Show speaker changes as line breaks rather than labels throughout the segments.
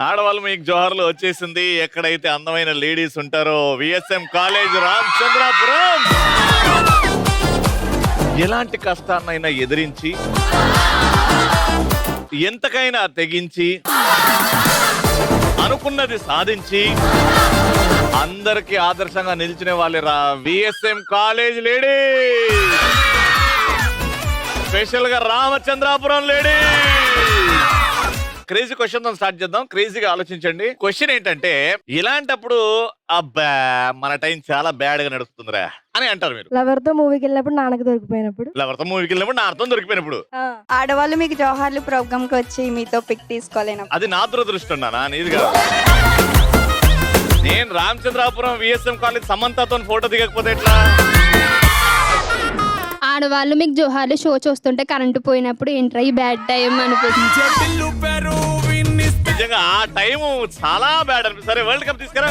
ఆడవాళ్ళు మీకు జోహర్లు వచ్చేసింది. ఎక్కడైతే అందమైన లేడీస్ ఉంటారో విఎస్ఎం కాలేజ్ రామచంద్రాపురం. ఎలాంటి కష్టాన్నైనా ఎదిరించి ఎంతకైనా తెగించి అనుకున్నది సాధించి అందరికి ఆదర్శంగా నిలిచిన వాళ్ళేరా విఎస్ఎం కాలేజ్ లేడీ. స్పెషల్ గా రామచంద్రాపురం లేడీ. క్రేజీ క్వశ్చన్ తో స్టార్ట్ చేద్దాం. క్రేజీగా ఆలోచించండి. క్వశ్చన్ ఏంటంటే, ఇలాంటప్పుడు అబ్బా మన టైం చాలా బ్యాడ్ గా నడుస్తుందిరా అని అంటారు మీరు.
లవర్ తో మూవీకి వెళ్ళినప్పుడు నాన్నకు దొరికిపోయినప్పుడు,
లవర్తో మూవీకి వెళ్ళినప్పుడు నాతో దొరికిపోయినప్పుడు,
ఆడవాళ్ళు మీకు జోహార్లు ప్రోగ్రామ్ కి వచ్చి మీతో పిక్ తీసుకోలేను.
అది నా దురదృష్టం నానా, నీది కాదు. నేను రామచంద్రాపురం విఎస్ఎం కాలేజ్ సమంతతో ఫోటో దిగకపోతే ఎట్లా?
ఆడవాళ్ళు మీకు జోహార్లు షో చూస్తుంటే కరెంటు పోయినప్పుడు ఏంట్రా ఈ బ్యాడ్ టైం అనిపిస్తుంది.
నిజంగా ఆ టైం చాలా బ్యాడ్ అనిపిస్తుంది. సరే వరల్డ్ కప్ తీసుకురా.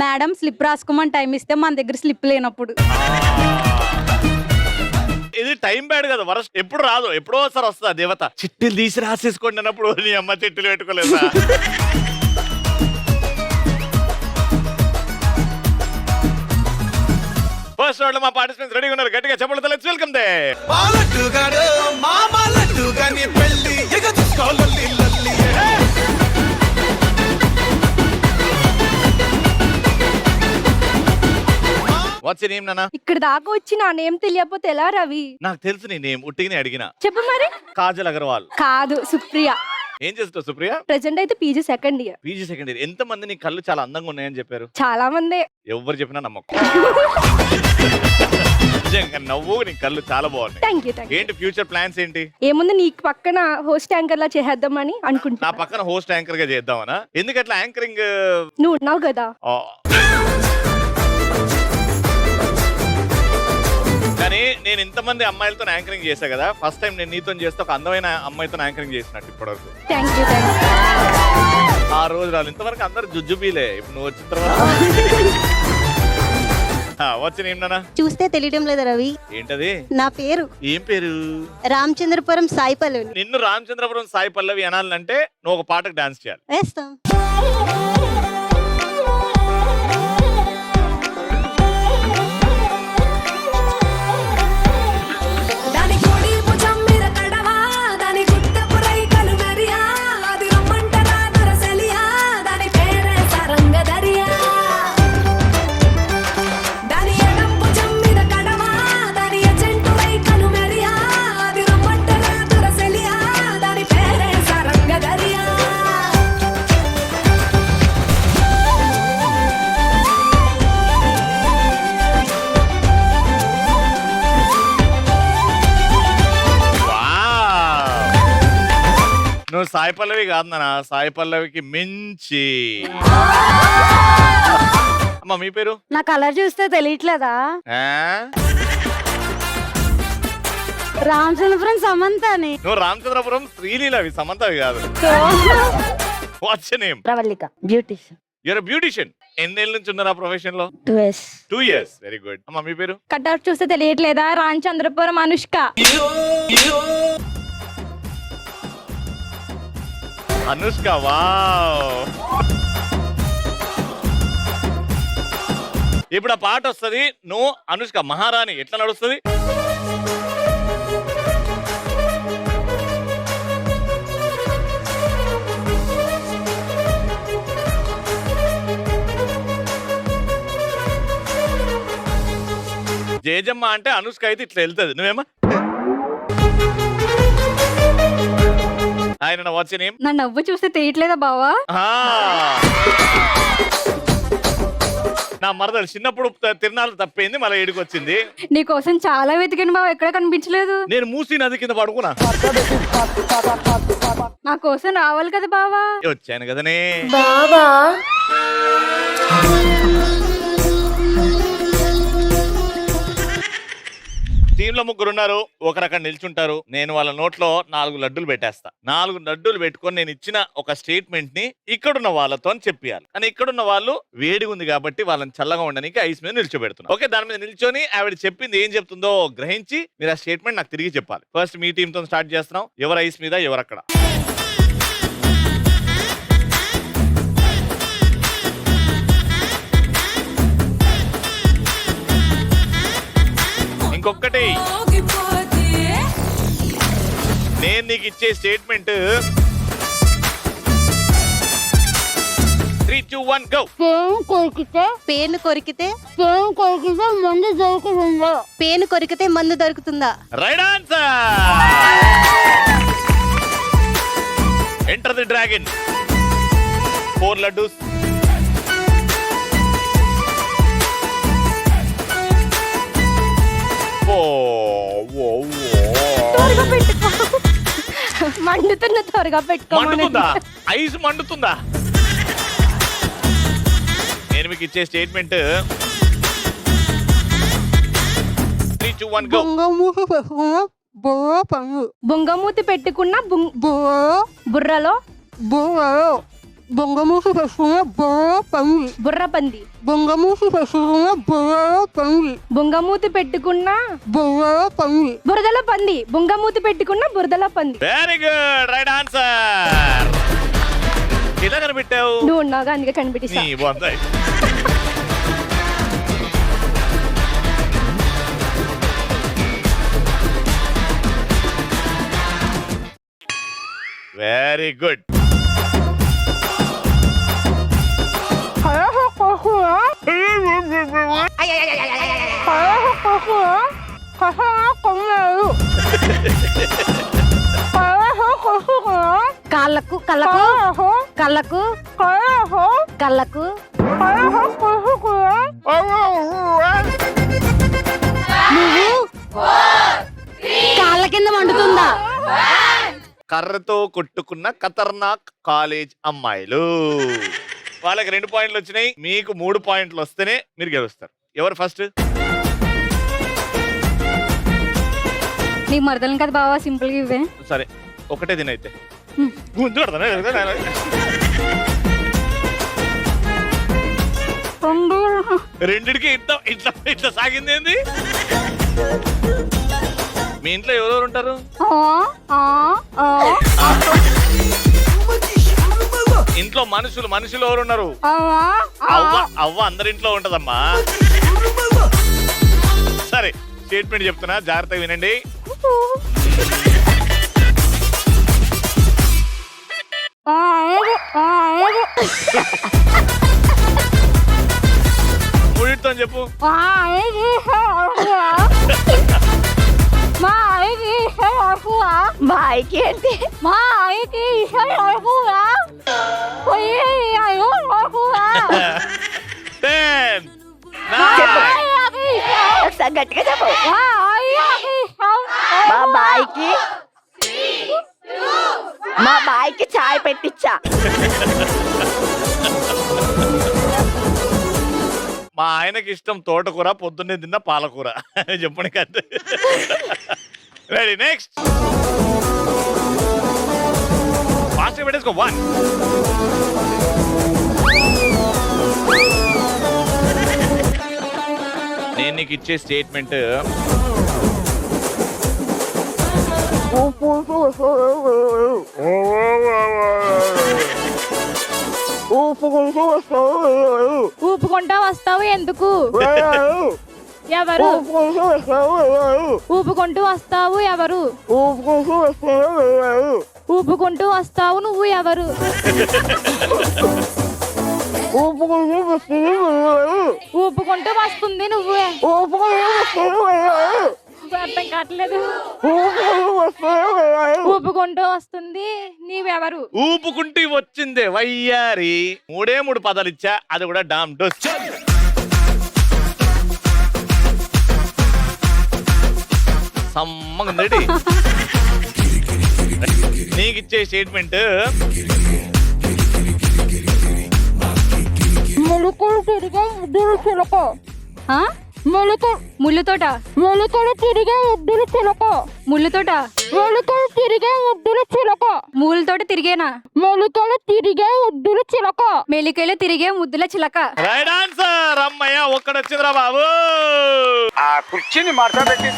మేడం స్లిప్ రాసుకోమని టైం ఇస్తే మన దగ్గర స్లిప్ లేనప్పుడు.
ఇది టైం బ్యాడ్ కదా, వరస్ట్ ఎప్పుడు రాదు, ఎప్పుడో ఒకసారి వస్తుంది దేవత. చిట్టీలు తీసి రాసేసుకోండి అన్నప్పుడు నీ అమ్మ చిట్టీలు పెట్టుకోలేదా? ఫస్ట్ రౌండ్ లో మా పార్టిసిపెంట్స్ రెడీగా ఉన్నారు. గట్టిగా చెప్పండి. Let's welcome they. Watts your name నానా?
ఇక్కడ దాకా వచ్చి నా నేమ్ తెలియకపోతే ఎలా రవి?
నాకు తెలుసు నీ నేమ్, ఉట్టిగానే అడిగిన.
చెప్పు మరి.
కాజల్ అగర్వాల్.
కాదు, సుప్రియ.
ఏం చేస్తావు సుప్రియ?
ప్రెసెంట్ అయితే PG second year.
PG second year. ఎంత మంది నీ కళ్ళు చాలా అందంగా ఉన్నాయని చెప్పారు?
చాలా మంది.
ఎవరు చెప్పినా నమ్మకం. నిజంగా నవ్వు, నీ కళ్ళు చాలా బాగున్నాయి.
Thank you.
ఏంటి ఫ్యూచర్ ప్లాన్స్ ఏంటి?
ఏముంది, నీకు పక్కన హోస్ట్ యాంకర్ లా చేద్దామని
నా
అనుకుంటా.
పక్కన హోస్ట్ యాంకర్ గా చేద్దామనా? ఎందుకట్లా యాంకరింగ్?
నువ్వు ఉన్నావు కదా.
కానీ నేను ఇంతమంది అమ్మాయిలతో యాంకరింగ్ చేశా కదా, ఫస్ట్ టైం నేను నీతో చేస్తే ఒక అందమైన అమ్మాయితో యాంకరింగ్ చేసినట్టు ఇప్పటివరకు.
Thank you.
ఆ రోజు రాదు, ఇంతవరకు అందరు జుజ్జుబీలే. ఇప్పుడు నువ్వు వచ్చిన తర్వాత వచ్చిన ఏమన్నా
చూస్తే తెలియడం లేదా రవి?
ఏంటది?
నా పేరు.
ఏం పేరు?
రామచంద్రపురం సాయి పల్లవి.
నిన్ను రామచంద్రపురం సాయి పల్లవి అనాలంటే నువ్వు ఒక పాటకు డాన్స్ చేయాలి.
వేస్తాం.
నువ్వు సాయి పల్లవి కాదు నాన్న, సాయి పల్లవికి మించి. అమ్మా మీ పేరు?
నా కలర్ చూస్తే తెలియట్లేదా? రామచంద్రపురం సమంతని.
నువ్వు రామచంద్రపురం శ్రీలీలవి, సమంతవి కాదు. What's your name?
Pravallika. Beautician.
Your beautician. ఎన్నేళ్ళ నుంచి ఉన్నారు ఆ ప్రొఫెషన్ లో?
2 years.
2 years. Very good. అమ్మా మీ పేరు?
కట్అవుట్ చూస్తే తెలియట్లేదా? రామచంద్రపురం అనుష్క.
అనుష్క. వావ్. ఇప్పుడు ఆ పాట వస్తుంది, నువ్వు అనుష్క మహారాణి ఎట్లా నడుస్తుంది? జేజమ్మ అంటే అనుష్క అయితే ఇట్లా వెళ్తుంది. నువ్వేమా? ఆయన వాట్స్ యువర్ నేమ్?
నా నవ్వు చూస్తే తెలియట్లేదా బావా?
నా మరదలు చిన్నప్పుడు తిరునాళ్ళు తప్పింది, మళ్ళీ ఏడుకు వచ్చింది.
నీకోసం చాలా వెతికాను బావ, ఎక్కడ కనిపించలేదు.
నేను మూసి నది కింద పడుకున్నా.
నా కోసం రావాలి కదా బావా.
వచ్చాను కదనే
బావా.
ఇంట్లో ముగ్గురు ఉన్నారు, ఒకరు అక్కడ నిల్చుంటారు. నేను వాళ్ళ నోట్లో 4 లడ్డూలు పెట్టేస్తా. 4 లడ్డూలు పెట్టుకొని నేను ఇచ్చిన ఒక స్టేట్మెంట్ ని ఇక్కడున్న వాళ్ళతో చెప్పాలి. కానీ ఇక్కడున్న వాళ్ళు వేడిగా ఉంది కాబట్టి వాళ్ళని చల్లగా ఉండడానికి ఐస్ మీద నిల్చోబెడుతున్నారు. ఓకే, దాని మీద నిల్చొని ఆవిడ చెప్పింది ఏం చెప్తుందో గ్రహించి మీరు ఆ స్టేట్మెంట్ నాకు తిరిగి చెప్పాలి. ఫస్ట్ మీ టీమ్ తో స్టార్ట్ చేస్తున్నాం. ఎవరు ఐస్ మీద, ఎవరు అక్కడ? ఇంకొకటి, నేను నీకు ఇచ్చే స్టేట్మెంట్ 3, 2, 1 గో.
పేను కొరికితే
మందు దొరుకుతుందా?
పేను కొరికితే మందు దొరుకుతుందా?
Right answer. Enter the dragon. 4 laddoos.
మండుతున్న త్వరగా
మండుతుందా? ఐస్ మండుతుందా? నేను మీకు ఇచ్చే స్టేట్మెంట్ 3, 2, 1 గో.
బొంగమూతి పెట్టుకున్న బుర్రలో
బొంగమూసి పెట్టుకున్న
బుర్ర పంది.
బొంగమూసి పెట్టుకున్న
బురదలో పంది. బొంగమూతి పెట్టుకున్న బురదలో పంది.
Very good, right answer. ఇలా కనిపెట్టావు
నువ్వు ఉన్నాగా, అందుకే కనిపెట్టేసా.
నీ బాగుంది. Very good.
కాళ్ళకు కళ్ళకు కళ్ళకు కళ్ళకు కాళ్ళ కింద మండుతుందా?
కర్రతో కొట్టుకున్న ఖతర్నాక్ కాలేజ్ అమ్మాయిలు. వాళ్ళకి 2 పాయింట్లు వచ్చినాయి, మీకు 3 పాయింట్లు వస్తేనే మీరు గెలుస్తారు. ఎవరు ఫస్ట్?
నీకు మరదలను కదా బావా, సింపుల్ గా ఇవే.
సరే, ఒకటే తినైతే గుంజు కొడతానే. రెండిటికి ఇట్లా ఇట్లా ఇట్లా సాగింది ఏంది? మీ ఇంట్లో ఎవరెవరు ఉంటారు? ఇంట్లో మనుషులు ఎవరు ఉన్నారు? అవ్వ అందరింట్లో ఉంటదమ్మా. సరే, స్టేట్మెంట్ చెప్తున్నా, జాగ్రత్తగా వినండి. మూడితో చెప్పు.
మా ఆయికి ఏంటి? మా ఆయికి
10, 9.
గట్టిగా చెప్పు. మా బాయికి చాయ్ పెట్టించా.
మా ఆయనకి ఇష్టం తోటకూర, పొద్దున్నే తిన్న పాలకూర. చెప్పండి కదా. Ready, next. ఫాస్ట్ పెట్టేసుకో. 1. నేను నీకు ఇచ్చే స్టేట్మెంట్
ఊపుకుంటా వస్తావు ఎందుకు? ఎవరు ఊపుకుంటూ వస్తావు? ఎవరు ఊపుకుంటూ వస్తావు? నువ్వు ఎవరు? ఊపుకుంటూ వస్తుంది నువ్వే. అర్థం కావట్లేదు. ఊపుకుంటూ వస్తుంది నీవెవరు?
ఊపుకుంటూ వచ్చిందే వయ్యారి. 3 పదాలు ఇచ్చా, అది కూడా డామ్ డోస్. సమ్మండి. నీకిచ్చే స్టేట్మెంట్
ములుకులు తిరిగే ముద్దులు చిలక. ముళ్ళుతోట
మొలకలు తిరిగే ముద్దుల చిలక
ముళ్ళుతోట
మొలకలు తిరిగే ముద్దుల చిలక
మూలతోట తిరిగేనా
మొలకలు తిరిగే ముద్దుల చిలక
మెలికలు తిరిగే ముద్దుల చిలక.
Right answer. అమ్మయ్య ఒక్కడొచ్చిందిరా బాబు.
ఆ కుర్చీని మార్చబెట్టి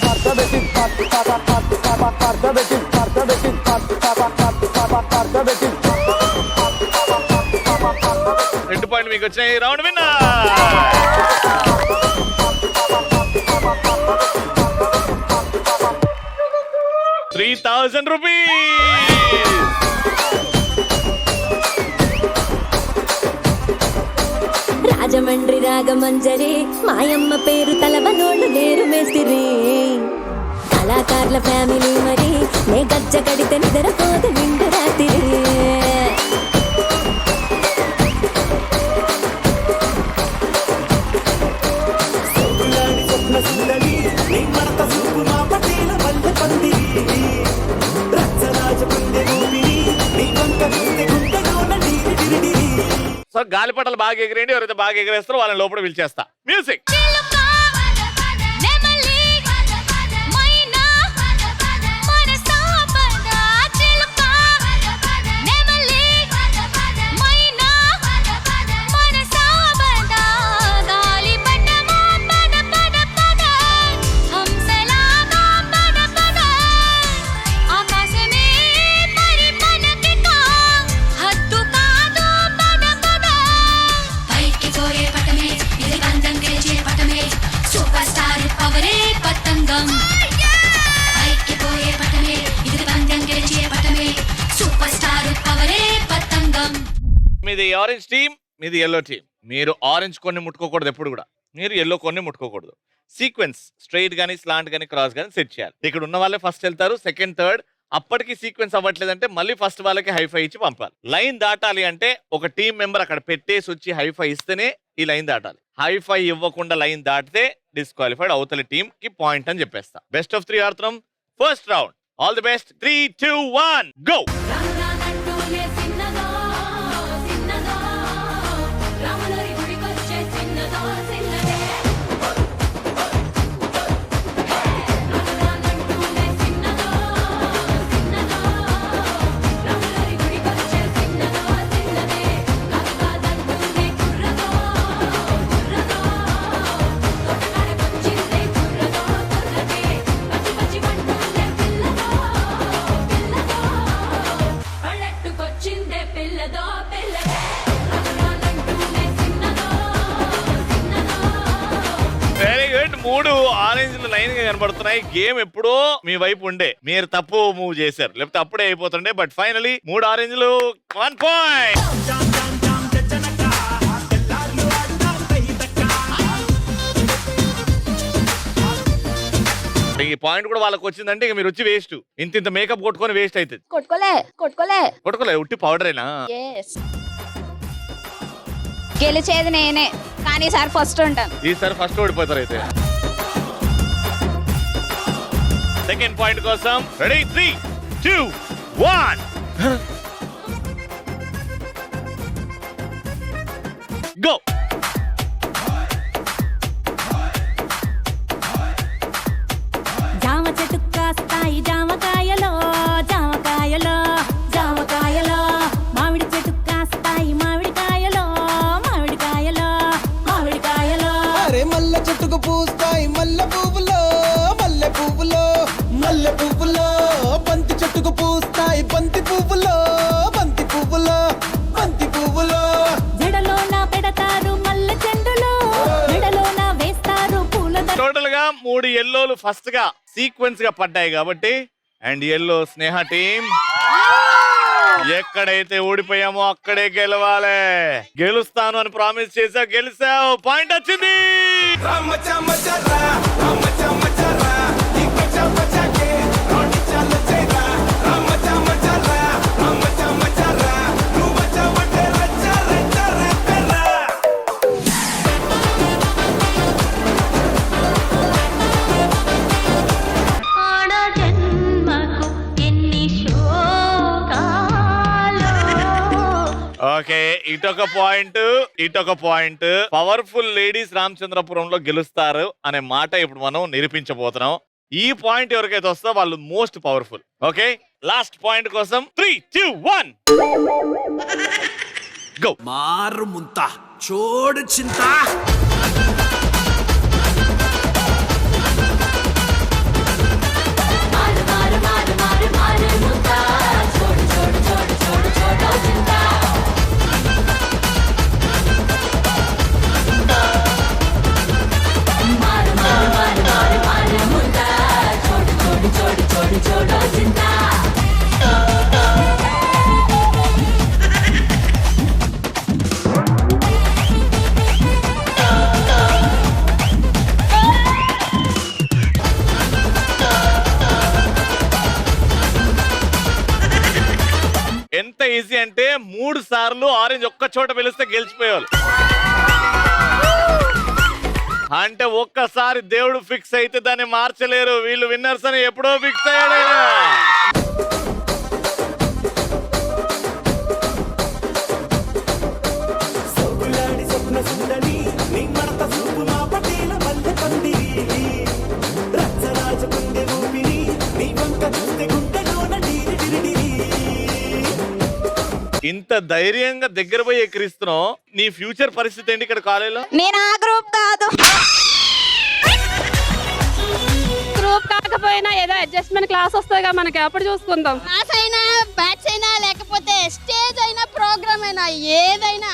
2 పాయింట్ మీకు వచ్చినాయి. Round winner. 3000 rupees.
Rajahmundry Ragamanjari మాయమ్మ పేరు తలవనోళ్ళు లేరు మేస్తిరి కళాకారుల ఫ్యామిలీ మరి నే గజ్జ కడితే నిద్రపోదు నిండు రాత్రి
సో గాలిపటాలు బాగా ఎగిరేయండి. ఎవరైతే బాగా ఎగిరేస్తారో వాళ్ళని లోపల పిలిచేస్తా. మ్యూజిక్. మీది ఆరెంజ్ టీమ్, మీది ఎల్లో టీమ్. మీరు ఆరెంజ్ కొన్ని ముట్టుకోకూడదు ఎప్పుడు కూడా. మీరు ఎల్లో కొన్ని ముట్టుకోకూడదు. సీక్వెన్స్ స్ట్రైట్ గానీ స్లాంట్ గానీ క్రాస్ గానీ సెట్ చేయాలి. ఇక్కడ ఉన్న వాళ్ళే ఫస్ట్ వెళ్తారు, సెకండ్ థర్డ్. అప్పటికి సీక్వెన్స్ అవ్వట్లేదంటే మళ్ళీ ఫస్ట్ వాళ్ళకి హైఫై ఇచ్చి పంపాలి. లైన్ దాటాలి అంటే ఒక టీం మెంబర్ అక్కడ పెట్టేసి వచ్చి హైఫై ఇస్తేనే ఈ లైన్ దాటాలి. హైఫై ఇవ్వకుండా లైన్ దాటితే డిస్క్వాలిఫైడ్. అవతల టీం కి పాయింట్ అని చెప్పేస్తా. బెస్ట్ ఆఫ్ 3 ఆడుతున్నాం. First round. All the best. 3, 2, 1 go. మూడు ఆరెంజ్ లైన్ గా కనబడుతున్నాయి. గేమ్ ఎప్పుడో మీ వైపు ఉండే, మీరు తప్పు మూవ్ చేశారు, లేకపోతే అప్పుడే అయిపోతుండే. బట్ ఫైనలీ 3 ఆరెంజ్లు 1 పాయింట్. ఈ పాయింట్ కూడా వాళ్ళకి వచ్చిందంటే ఇక మీరు వచ్చి వేస్ట్. ఇంత మేకప్ కొట్టుకొని వేస్ట్ అవుతుంది. కొట్టుకోలే ఉట్టి పౌడరేనా?
గెలిచేది నేనే, కానీ ఈసారి ఫస్ట్ ఉంటాను.
ఈసారి ఫస్ట్ ఓడిపోతారు అయితే. సెకండ్ పాయింట్ కోసం రెడీ. 3, 2, 1 గో.
జామ చెట్టు కాస్తాయి జామకాయలో జామకాయలో జామకాయలో మామిడి చెట్టు కాస్తాయి మామిడికాయలో మామిడికాయలో మామిడికాయలో
అరే మల్ల చెట్టుకు పూస్తాయి మల్లె పువ్వులో మల్లె పువ్వులో మల్లె పువ్వులో బంతి చెట్టుకు పూస్తాయి బంతి పువ్వులో బంతి పువ్వులో బంతి పువ్వులో
జడలోన పెడతారు మల్లె చెండులో జడలోన వేస్తారు పూల
టోటల్ గా 3 ఎల్లోలు ఫస్ట్ గా సీక్వెన్స్ గా పడ్డాయి కాబట్టి. అండ్ ఎల్లో స్నేహ టీం ఎక్కడైతే ఓడిపోయామో అక్కడే గెలవాలి. గెలుస్తాను అని ప్రామిస్ చేసావు, గెలిచావు. పాయింట్ వచ్చింది. ఓకే, ఇటొక పాయింట్. పవర్ఫుల్ లేడీస్ రామచంద్రపురంలో గెలుస్తారు అనే మాట ఇప్పుడు మనం నిరూపించబోతున్నాం. ఈ పాయింట్ ఎవరికైతే వస్తుందో వాళ్ళు most powerful. Okay, last point కోసం 3, 2, 1 గో.
మారు ముంత చోడు చింత
ఎంత ఈజీ అంటే 3 సార్లు ఆరెంజ్ ఒక్క చోట పిలిస్తే గెలిచిపోయేవాళ్ళు. అంటే ఒక్కసారి దేవుడు ఫిక్స్ అయితే దాన్ని మార్చలేరు. వీళ్ళు విన్నర్స్ అని ఎప్పుడో ఫిక్స్ అయ్యాడు. ఇంత ధైర్యంగా దగ్గర పోయి ఎక్కిరిస్తున్నావు. నీ ఫ్యూచర్ పరిస్థితి ఏంటి ఇక్కడ కాలేజీలో?
నేను ఆ గ్రూప్ కాదు.
గ్రూప్ కాకపోయినా ఏదో అడ్జస్ట్మెంట్ క్లాస్ వస్తాయిగా మనకి, అప్పుడు చూసుకుందాం.
క్లాస్ అయినా బ్యాచ్ అయినా లేకపోతే స్టేజ్ అయినా ప్రోగ్రామ్ అయినా ఏదైనా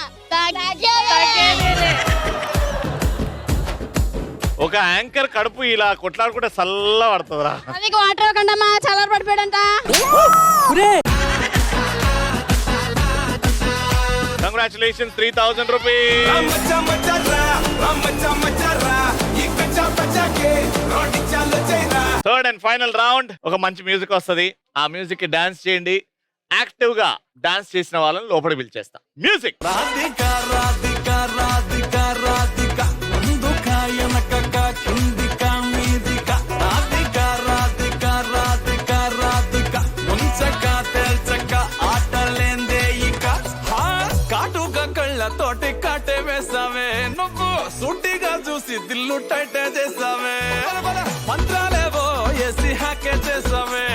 ఒక యాంకర్ కడుపు ఇలా కొట్లాడుకుంటే చల్ల పడుతుందిరా.
అది వాటర్ ఇవ్వకుండా మా చల్లర పడిపోయాడంట.
Congratulations, 3000 rupees. Third and final round. ఒక మంచి మ్యూజిక్ వస్తుంది. ఆ మ్యూజిక్ కి డాన్స్ చేయండి. యాక్టివ్ గా డాన్స్ చేసిన వాళ్ళని లోపలికి పిలిచేస్తాం. మ్యూజిక్.
తోటి కాటే వేసావే నువ్వు సూటిగా చూసి దిల్లు టైటే చేసావే మంత్రాలేవో ఏసి హ్యాకే చేసావే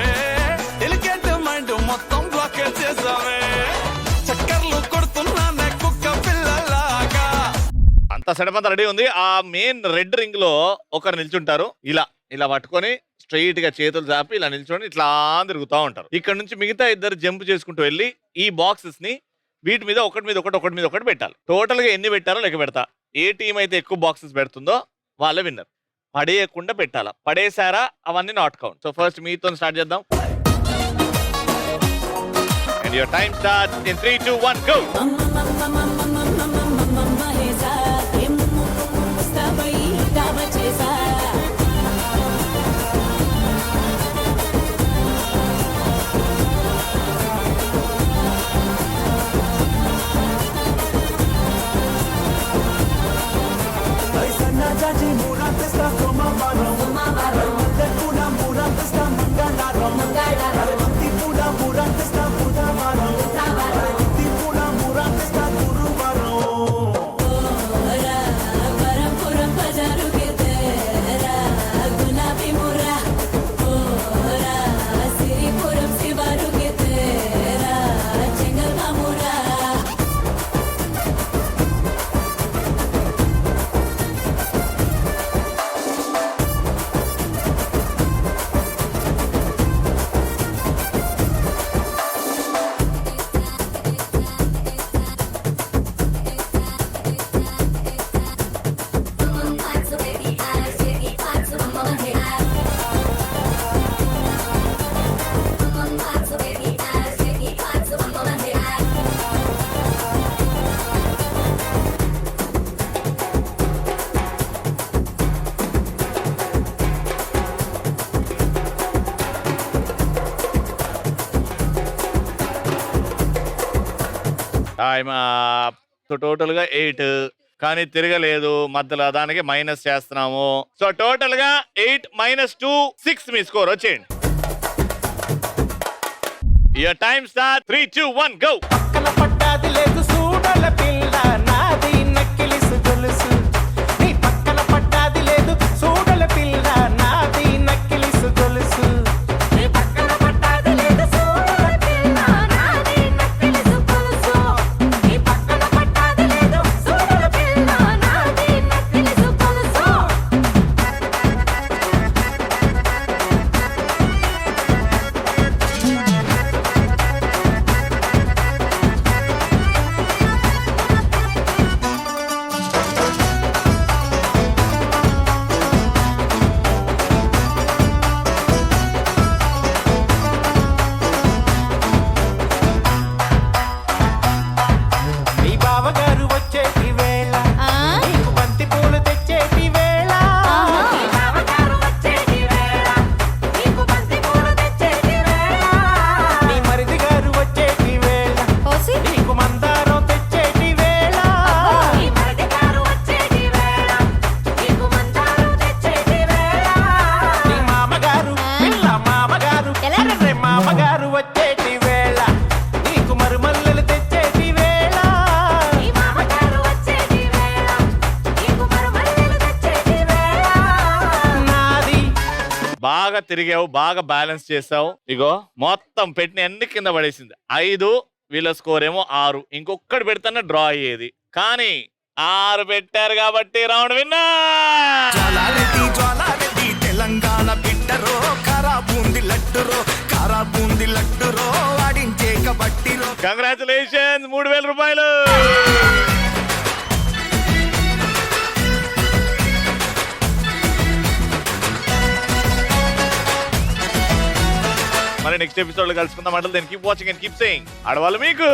ఎలికెంట్ మైండ్ మొత్తం బ్లాకే చేసావే చక్కర్లు కొడుతున్నానే కుక్క పిల్లలాగా.
అంత సెటప్ రెడీ ఉంది. ఆ మెయిన్ రెడ్ రింగ్ లో ఒకరు నిల్చుంటారు. ఇలా పట్టుకొని స్ట్రైట్ గా చేతులు చాపి ఇలా నిల్చొని ఇట్లా తిరుగుతూ ఉంటారు. ఇక్కడ నుంచి మిగతా ఇద్దరు జంప్ చేసుకుంటూ వెళ్ళి ఈ బాక్సెస్ ని వీటి మీద ఒకటి పెట్టాలి. టోటల్ గా ఎన్ని పెట్టారో లెక్క పెడతా. ఏ టీం అయితే ఎక్కువ బాక్సెస్ పెడుతుందో వాళ్ళే విన్నర్. పడేయకుండా పెట్టాలా. పడేసారా అవన్నీ నాట్ కౌంట్. సో ఫస్ట్ మీతో స్టార్ట్ చేద్దాం. And your time starts in 3, 2, 1 go. So total గా 8 కానీ తిరగలేదు మధ్యలో, దానికి మైనస్ చేస్తున్నాము. సో టోటల్ గా 8 - 2 6 మీ స్కోర్ వచ్చేయండి. Your time start 3, 2, 1 go.
పక్కన పట్టాది లేదు చూడలే
బాగా తిరిగావు, బాగా బ్యాలెన్స్ చేసావు. ఇగో మొత్తం పెట్టిన అన్ని కింద పడేసింది. 5, వీళ్ళ స్కోర్ ఏమో 6. ఇంకొక్కటి పెడితేనే డ్రా అయ్యేది, కానీ 6 పెట్టారు కాబట్టి రౌండ్ విన్నర్.
జ్వాలారెడ్డి తెలంగాణ బిడ్డరో కారా బూంది లడ్డురో ఆడించే కబడ్డీరో.
కంగ్రాచులేషన్స్, 3000 రూపాయలు. మరి నెక్స్ట్ ఎపిసోడ్ లో కలుసుకుందాం. అంటే keep watching and keep saying ఆడవాళ్ళు మీకు.